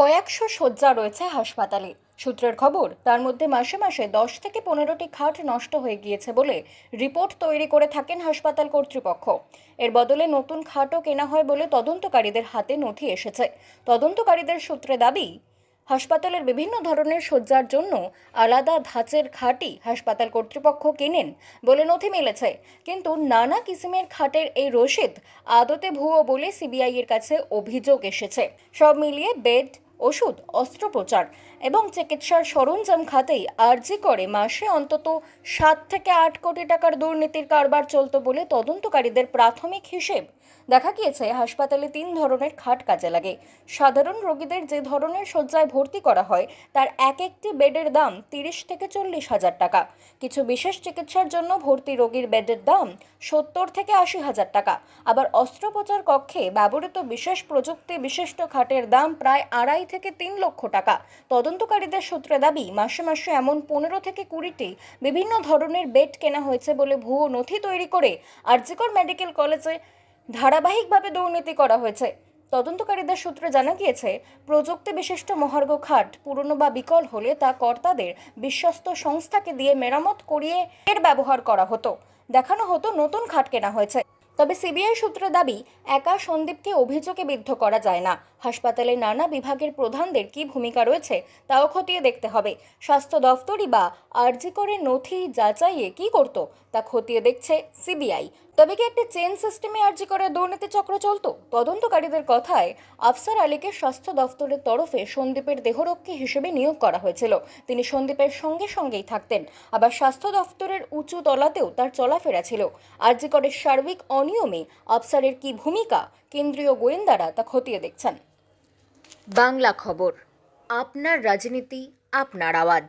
কয়েকশো শয্যা রয়েছে হাসপাতালে। সূত্রের খবর, তার মধ্যে মাসে মাসে 10 থেকে 15টি খাট নষ্ট হয়ে গিয়েছে বলে রিপোর্ট তৈরি করে থাকেন হাসপাতাল কর্তৃপক্ষ। এর বদলে নতুন খাটও কেনা হয় বলে তদন্তকারীদের হাতে নথি এসেছে। তদন্তকারীদের সূত্রে দাবি, হাসপাতালের বিভিন্ন ধরনের শয্যার জন্য আলাদা ধাঁচের খাটই হাসপাতাল কর্তৃপক্ষ কেনেন বলে নথি মিলেছে। কিন্তু নানা কিসিমের খাটের এই রসিদ আদতে ভুয়ো বলে সিবিআই এর কাছে অভিযোগ এসেছে। সব মিলিয়ে বেড, ওষুধ, অস্ত্রোপচার এবং চিকিৎসার সরঞ্জাম খাতেই আরজি করে মাসে অন্তত 7 থেকে 8 কোটি টাকার দুর্নীতির কারবার চলত বলে তদন্তকারীদের প্রাথমিক হিসেব। দেখা গিয়েছে, হাসপাতালে 3 ধরনের খাট কাজে লাগে। সাধারণ রোগীদের যে ধরনের শয্যায় ভর্তি করা হয় তার এক একটি বেডের দাম 30 থেকে 40 হাজার টাকা। কিছু বিশেষ চিকিৎসার জন্য ভর্তি রোগীর বেডের দাম 70 থেকে 80 হাজার টাকা। আবার অস্ত্রোপচার কক্ষে ব্যবহৃত বিশেষ প্রযুক্তি বিশিষ্ট খাটের দাম প্রায় 2.5 থেকে 3 লক্ষ টাকা। তদন্তকারীদের সূত্রে দাবি, মাসে মাসে এমন 15 থেকে 20টি বিভিন্ন ধরনের বেড কেনা হয়েছে বলে ভুয়ো নথি তৈরি করে আরজিকর মেডিকেল কলেজে ধারাবাহিকভাবে দুর্নীতি করা হয়েছে। তদন্তকারীদের সূত্রে জানা গিয়েছে, প্রযুক্তি বিশিষ্ট মহার্ঘ খাট পুরনো বা বিকল হলে তা কর্তাদের বিশ্বস্ত সংস্থাকে দিয়ে মেরামত করিয়ে এর ব্যবহার করা হতো। দেখানো হতো নতুন খাট কেনা হয়েছে। তবে সিবিআই সূত্রে দাবি, একা সন্দীপকে অভিযোগে বিদ্ধ করা যায় না। হাসপাতালে নানা বিভাগের প্রধানদের কি ভূমিকা রয়েছে তাও খতিয়ে দেখতে হবে। স্বাস্থ্য দফতরই বা আরজি করে নথি যাচাইয়ে কি করত তা খতিয়ে দেখছে সিবিআই। তবে কি একটা চেন সিস্টেমে আরজি করে দুর্নীতি চক্র চলতো? তদন্তকারীদের কথায়, আফসার আলীকে স্বাস্থ্য দফতরের তরফে সন্দীপের দেহরক্ষী হিসেবে নিয়োগ করা হয়েছিল। তিনি সন্দীপের সঙ্গে সঙ্গেই থাকতেন। আবার স্বাস্থ্য দফতরের উঁচু তলাতেও তার চলাফেরা ছিল। আরজি করে সার্বিক অনিয়মে আফসারের কি ভূমিকা, কেন্দ্রীয় গোয়েন্দারা তা খতিয়ে দেখছেন। বাংলা খবর, আপনার রাজনীতি, আপনার আওয়াজ।